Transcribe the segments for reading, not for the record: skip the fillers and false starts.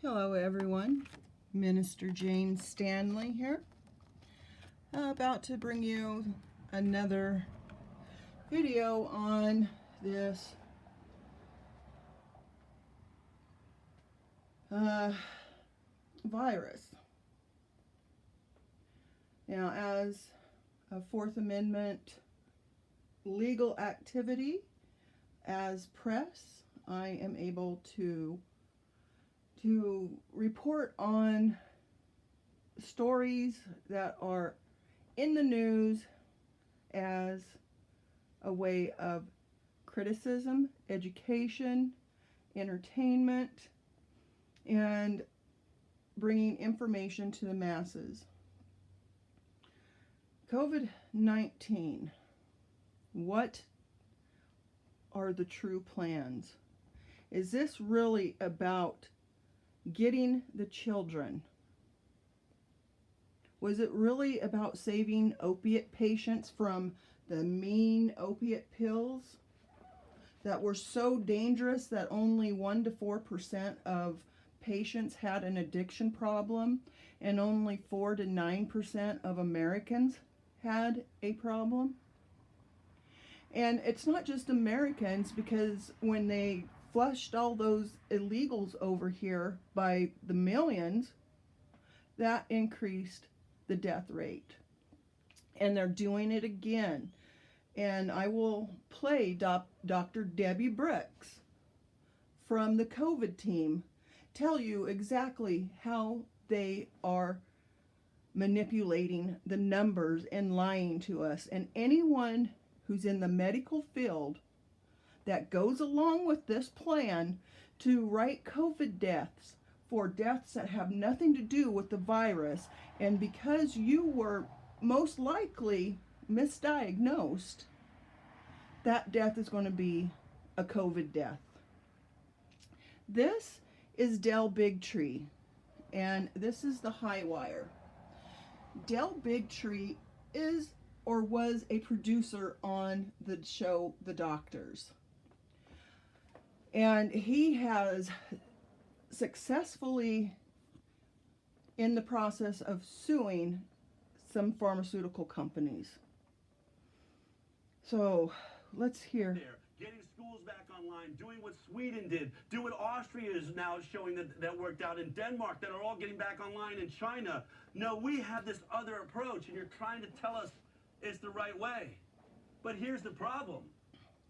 Hello everyone, Minister Jane Stanley here, about to bring you another video on this virus. Now, as a Fourth Amendment legal activity, as press, I am able to report on stories that are in the news as a way of criticism, education, entertainment, and bringing information to the masses. COVID-19, what are the true plans? Is this really about getting the children? Was it really about saving opiate patients from the mean opiate pills that were so dangerous that only 1 to 4% of patients had an addiction problem and only 4 to 9% of Americans had a problem? And it's not just Americans, because when they flushed all those illegals over here by the millions, that increased the death rate. And they're doing it again. And I will play Dr. Debbie Brooks from the COVID team tell you exactly how they are manipulating the numbers and lying to us. And anyone who's in the medical field that goes along with this plan to write COVID deaths for deaths that have nothing to do with the virus, and because you were most likely misdiagnosed, that death is going to be a COVID death. This is Del Bigtree, and this is the high wire. Del Bigtree is or was a producer on the show The Doctors. And he has successfully in the process of suing some pharmaceutical companies. So let's hear. Getting schools back online, doing what Sweden did, doing what Austria is now showing that worked out, in Denmark, that are all getting back online, in China. No, we have this other approach, and you're trying to tell us it's the right way. But here's the problem.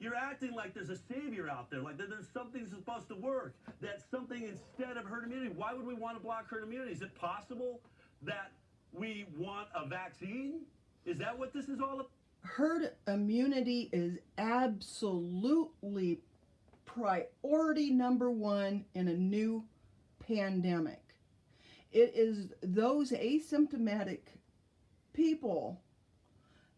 You're acting like there's a savior out there, like that there's something supposed to work, that's something instead of herd immunity. Why would we want to block herd immunity? Is it possible that we want a vaccine? Is that what this is all about? Herd immunity is absolutely priority number one in a new pandemic. It is those asymptomatic people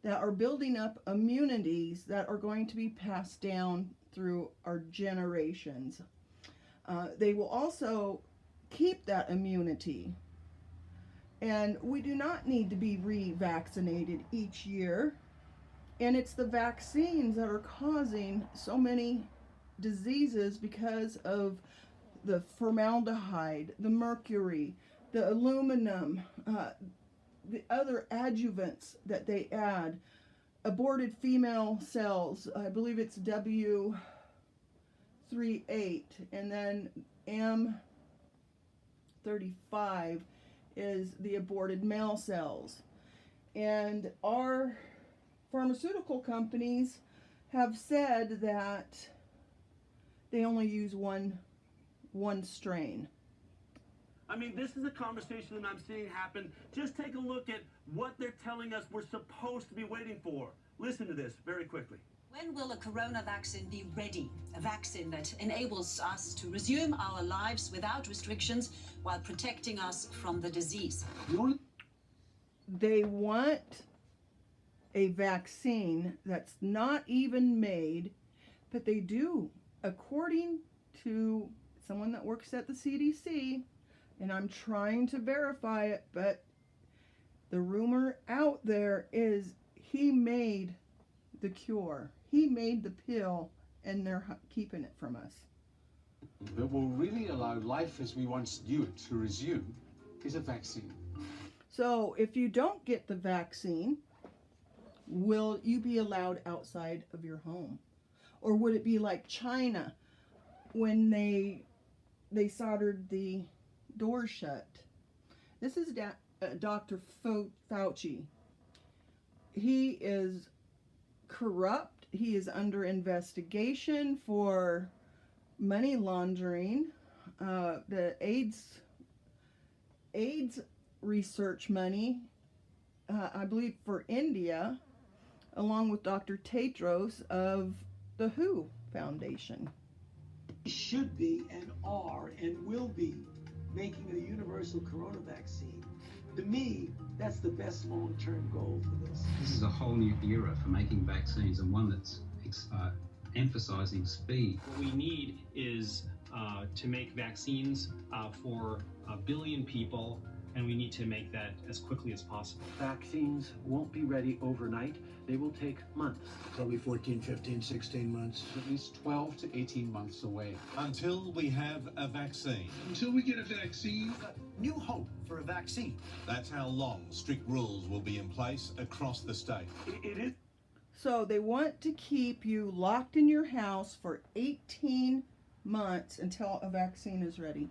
that are building up immunities that are going to be passed down through our generations. They will also keep that immunity. And we do not need to be re-vaccinated each year. And it's the vaccines that are causing so many diseases because of the formaldehyde, the mercury, the aluminum, the other adjuvants that they add, aborted female cells, I believe it's W38, and then M35 is the aborted male cells. And our pharmaceutical companies have said that they only use one strain. I mean, this is a conversation that I'm seeing happen. Just take a look at what they're telling us we're supposed to be waiting for. Listen to this very quickly. When will a corona vaccine be ready? A vaccine that enables us to resume our lives without restrictions while protecting us from the disease. They want a vaccine that's not even made, but they do, according to someone that works at the CDC, and I'm trying to verify it, but the rumor out there is he made the cure. He made the pill, and they're keeping it from us. that will really allow life as we once knew it to resume is a vaccine. So if you don't get the vaccine, will you be allowed outside of your home? Or would it be like China when they soldered the door shut? This is Dr. Fauci. He is corrupt. He is under investigation for money laundering. The AIDS research money, I believe, for India, along with Dr. Tedros of the WHO Foundation. We should be and are and will be making a universal corona vaccine. To me, that's the best long-term goal for this. This is a whole new era for making vaccines, and one that's emphasizing speed. What we need is to make vaccines for 1 billion people, and we need to make that as quickly as possible. Vaccines won't be ready overnight. They will take months. Probably 14, 15, 16 months. At least 12 to 18 months away. Until we have a vaccine. Until we get a vaccine. New hope for a vaccine. That's how long strict rules will be in place across the state. It is So they want to keep you locked in your house for 18 months until a vaccine is ready.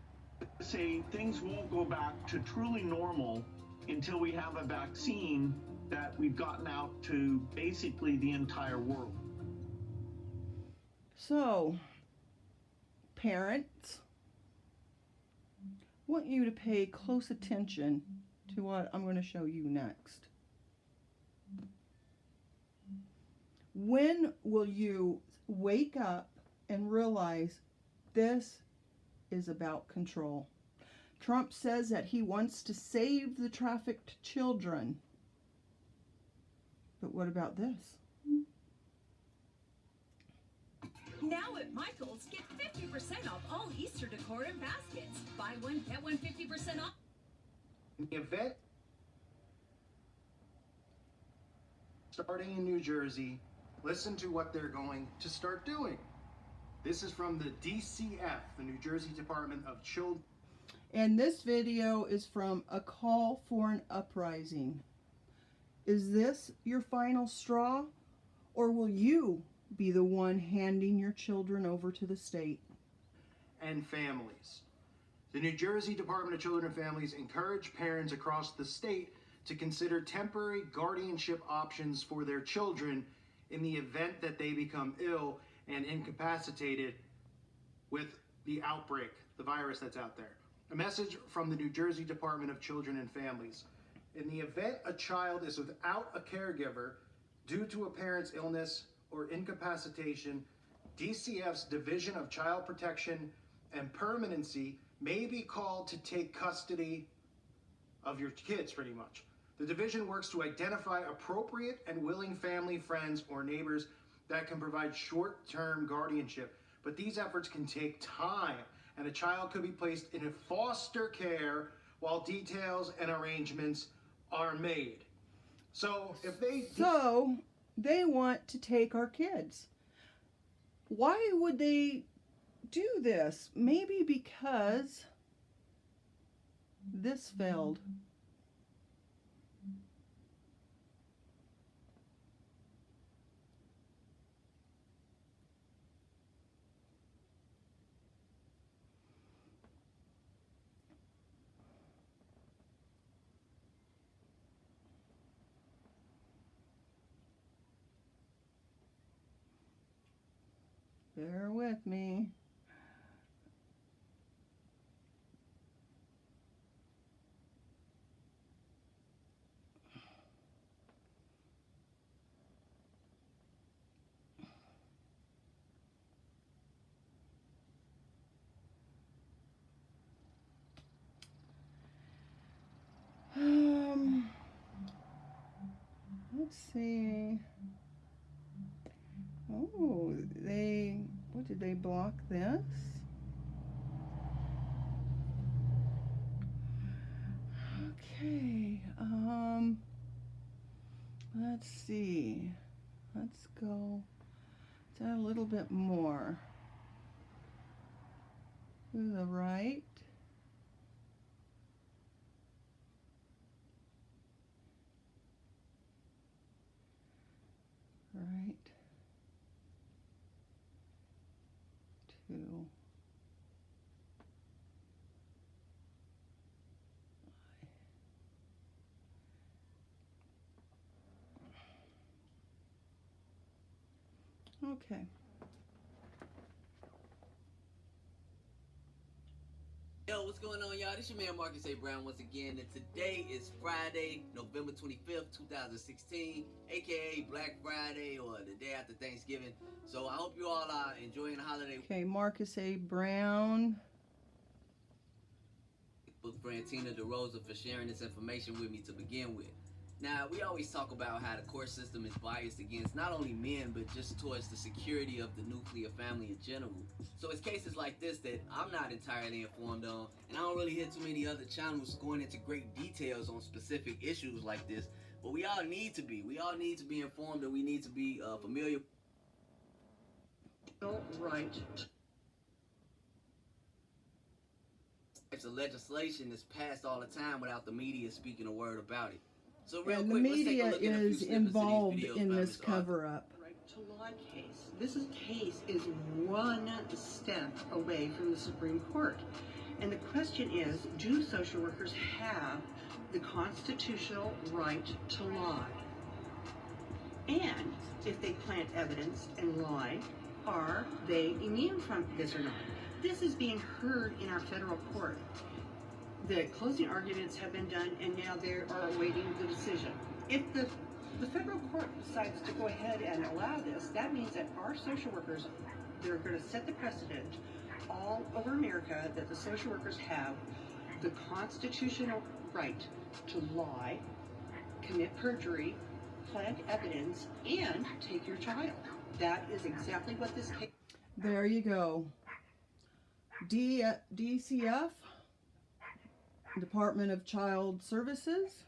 Say things won't go back to truly normal until we have a vaccine that we've gotten out to basically the entire world. So, parents, I want you to pay close attention to what I'm going to show you next. When will you wake up and realize this is about control? Trump says that he wants to save the trafficked children. But what about this? Now at Michael's, get 50% off all Easter decor and baskets. Buy one, get one 50% off. In the event starting in New Jersey, listen to what they're going to start doing. This is from the DCF, the New Jersey Department of Children. And this video is from A Call for an Uprising. Is this your final straw, or will you be the one handing your children over to the state? And families. The New Jersey Department of Children and Families encourage parents across the state to consider temporary guardianship options for their children in the event that they become ill and incapacitated with the outbreak, the virus that's out there. A message from the New Jersey Department of Children and Families. In the event a child is without a caregiver due to a parent's illness or incapacitation, DCF's Division of Child Protection and Permanency may be called to take custody of your kids, pretty much. The division works to identify appropriate and willing family, friends, or neighbors that can provide short-term guardianship. But these efforts can take time, and a child could be placed in a foster care while details and arrangements are made. So if they want to take our kids. Why would they do this? Maybe because this failed. Bear with me. Let's see. Oh, what did they block this? Okay, let's see. Let's go to a little bit more. to the right. Right. 2. Okay. Yo, what's going on, y'all? This your man Marcus A. Brown once again, and today is Friday, November 25th, 2016, aka Black Friday, or the day after Thanksgiving. So I hope you all are enjoying the holiday. Okay, Marcus A. Brown. Book friend Tina DeRosa for sharing this information with me to begin with. Now, we always talk about how the court system is biased against not only men, but just towards the security of the nuclear family in general. So it's cases like this that I'm not entirely informed on, and I don't really hear too many other channels going into great details on specific issues like this. But we all need to be. We all need to be informed, and we need to be familiar. Right. Types of legislation is passed all the time without the media speaking a word about it. So real And quick, the let's take a media look at a few is snippets of these involved videos in by this Ms. Arthur. cover-up. Right to law case. This case is one step away from the Supreme Court. And the question is, do social workers have the constitutional right to lie? And if they plant evidence and lie, are they immune from this or not? This is being heard in our federal court. The closing arguments have been done, and now they are awaiting the decision. If the federal court decides to go ahead and allow this, that means that our social workers, they're going to set the precedent all over America that the social workers have the constitutional right to lie, commit perjury, plant evidence, and take your child. That is exactly what this case. There you go. DCF, Department of Child Services,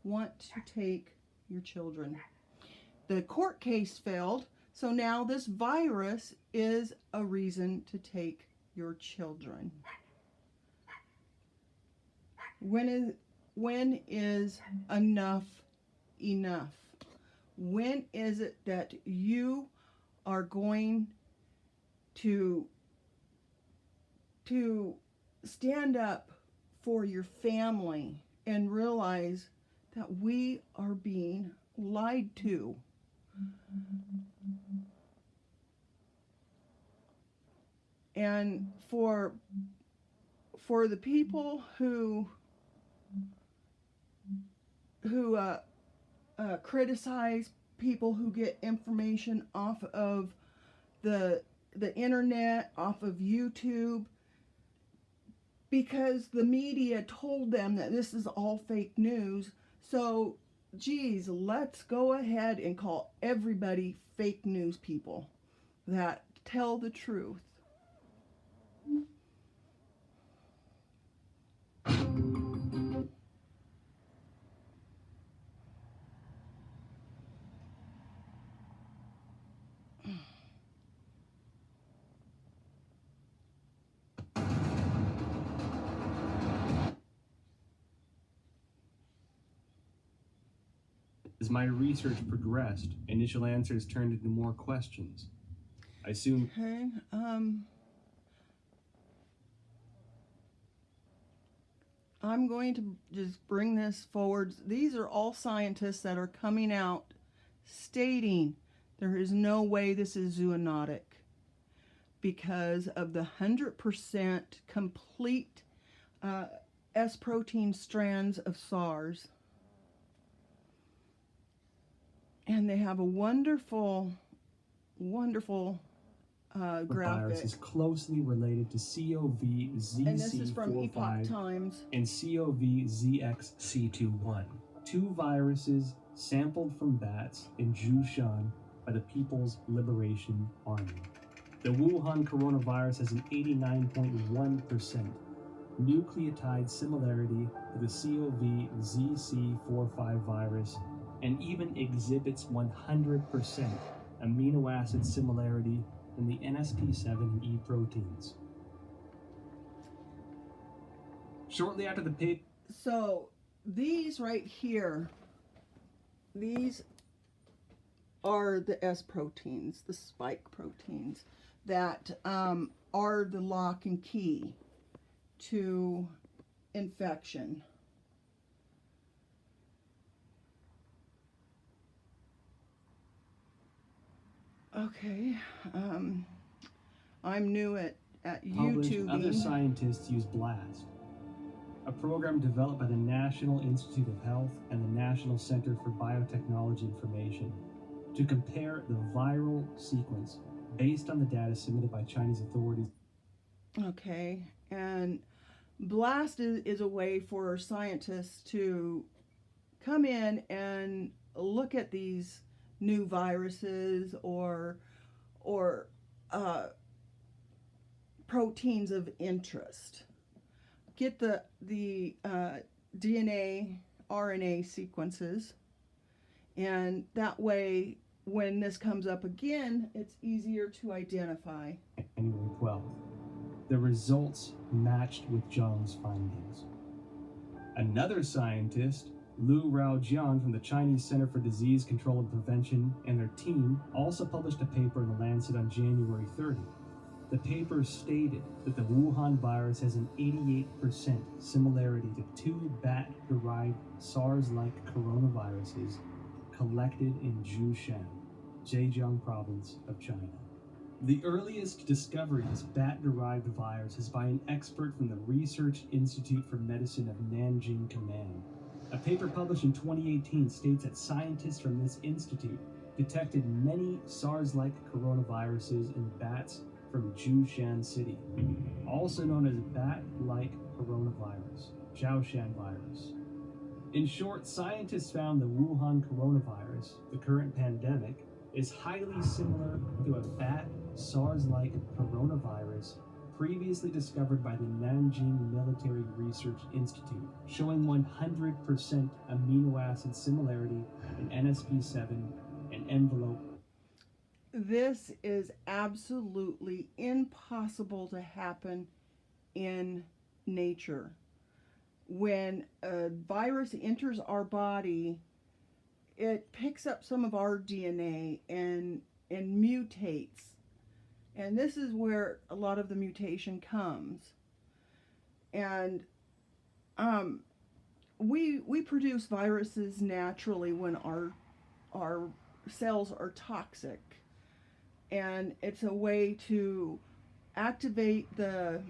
want to take your children. The court case failed, so now this virus is a reason to take your children. When is enough enough? When is it that you are going to stand up for your family and realize that we are being lied to? And for the people who criticize people who get information off of the internet, off of YouTube, because the media told them that this is all fake news. So, geez, let's go ahead and call everybody fake news people that tell the truth. As my research progressed, initial answers turned into more questions. I soon... Okay, I'm going to just bring this forward. These are all scientists that are coming out stating there is no way this is zoonotic because of the 100% complete S protein strands of SARS. And they have a wonderful, wonderful The graphic. virus is closely related to CoV-ZC45 And this is from Epoch Times. and CoV-ZXC21, two viruses sampled from bats in Zhoushan by the People's Liberation Army. The Wuhan coronavirus has an 89.1% nucleotide similarity to the CoV-ZC45 virus and even exhibits 100% amino acid similarity in the NSP7 and E proteins. Shortly after the paper. So these right here, these are the S proteins, the spike proteins that are the lock and key to infection. Okay, I'm new at Published, YouTubing. other scientists use BLAST, a program developed by the National Institute of Health and the National Center for Biotechnology Information to compare the viral sequence based on the data submitted by Chinese authorities. Okay, and BLAST is a way for scientists to come in and look at these new viruses or proteins of interest. Get the DNA, RNA sequences, and that way, when this comes up again, it's easier to identify. January 12th. The results matched with Zhang's findings. Another scientist, Lu Raojian from the Chinese Center for Disease Control and Prevention, and their team also published a paper in The Lancet on January 30th. The paper stated that the Wuhan virus has an 88% similarity to two bat-derived SARS-like coronaviruses collected in Zhoushan, Zhejiang province of China. The earliest discovery of this bat-derived virus is by an expert from the Research Institute for Medicine of Nanjing Command. A paper published in 2018 states that scientists from this institute detected many SARS-like coronaviruses in bats from Zhoushan City, also known as bat-like coronavirus, Zhoushan virus. In short, scientists found the Wuhan coronavirus, the current pandemic, is highly similar to a bat SARS-like coronavirus previously discovered by the Nanjing Military Research Institute, showing 100% amino acid similarity in NSP7 and envelope. This is absolutely impossible to happen in nature. When a virus enters our body, it picks up some of our DNA and mutates. And this is where a lot of the mutation comes. And we produce viruses naturally when our cells are toxic. And it's a way to activate the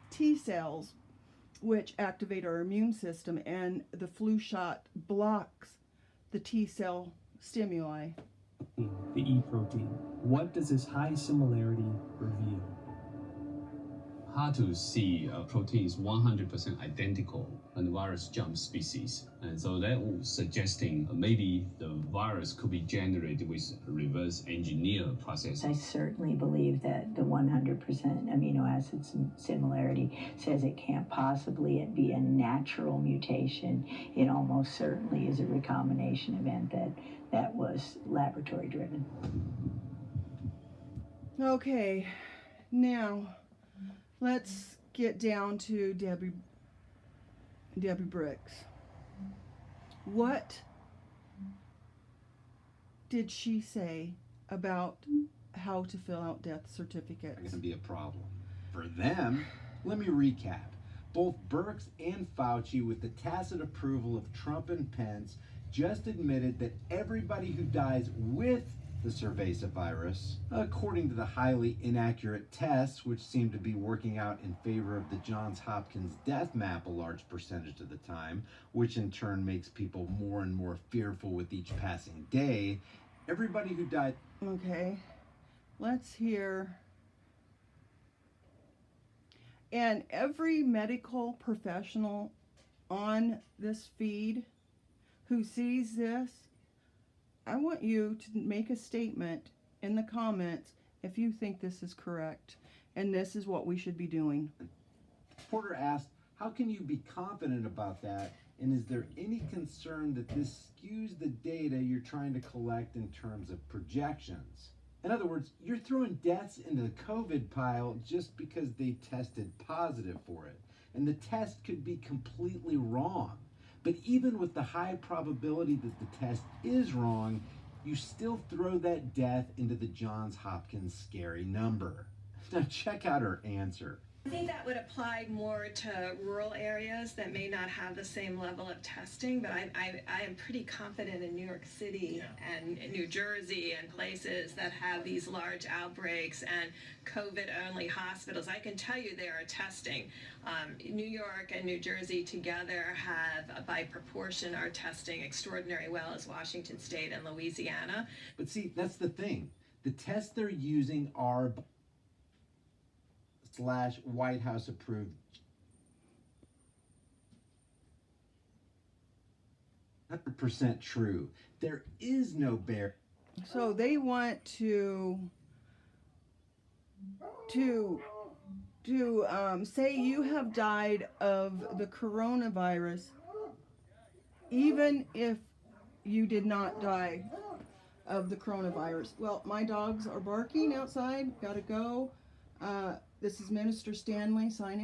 T cells, which activate our immune system, and the flu shot blocks the T cell stimuli. The E protein. What does this high similarity reveal? Hard to see a protein is 100% identical on the virus jump species. And so that was suggesting maybe the virus could be generated with a reverse engineer process. I certainly believe that the 100% amino acid similarity says it can't possibly be a natural mutation. It almost certainly is a recombination event that was laboratory driven. Okay, now let's get down to Debbie Bricks. What did she say about how to fill out death certificates? Going to be a problem. For them, let me recap. Both Birx and Fauci, with the tacit approval of Trump and Pence, just admitted that everybody who dies with the Cerveza virus, according to the highly inaccurate tests, which seem to be working out in favor of the Johns Hopkins death map a large percentage of the time, which in turn makes people more and more fearful with each passing day, everybody who died... Okay, let's hear... And every medical professional on this feed who sees this, I want you to make a statement in the comments if you think this is correct and this is what we should be doing. Porter asked, how can you be confident about that? And is there any concern that this skews the data you're trying to collect in terms of projections? In other words, you're throwing deaths into the COVID pile just because they tested positive for it. and the test could be completely wrong. But even with the high probability that the test is wrong, you still throw that death into the Johns Hopkins scary number. Now check out her answer. I think that would apply more to rural areas that may not have the same level of testing, but I am pretty confident in New York City and New Jersey and places that have these large outbreaks and COVID-only hospitals. I can tell you they are testing. New York and New Jersey together have, by proportion, are testing extraordinarily well as Washington State and Louisiana. But see, that's the thing. The tests they're using are /White House approved. %% true. There is no bear. So they want to say you have died of the coronavirus, even if you did not die of the coronavirus. Well, my dogs are barking outside. Gotta go. This is Minister Stanley signing.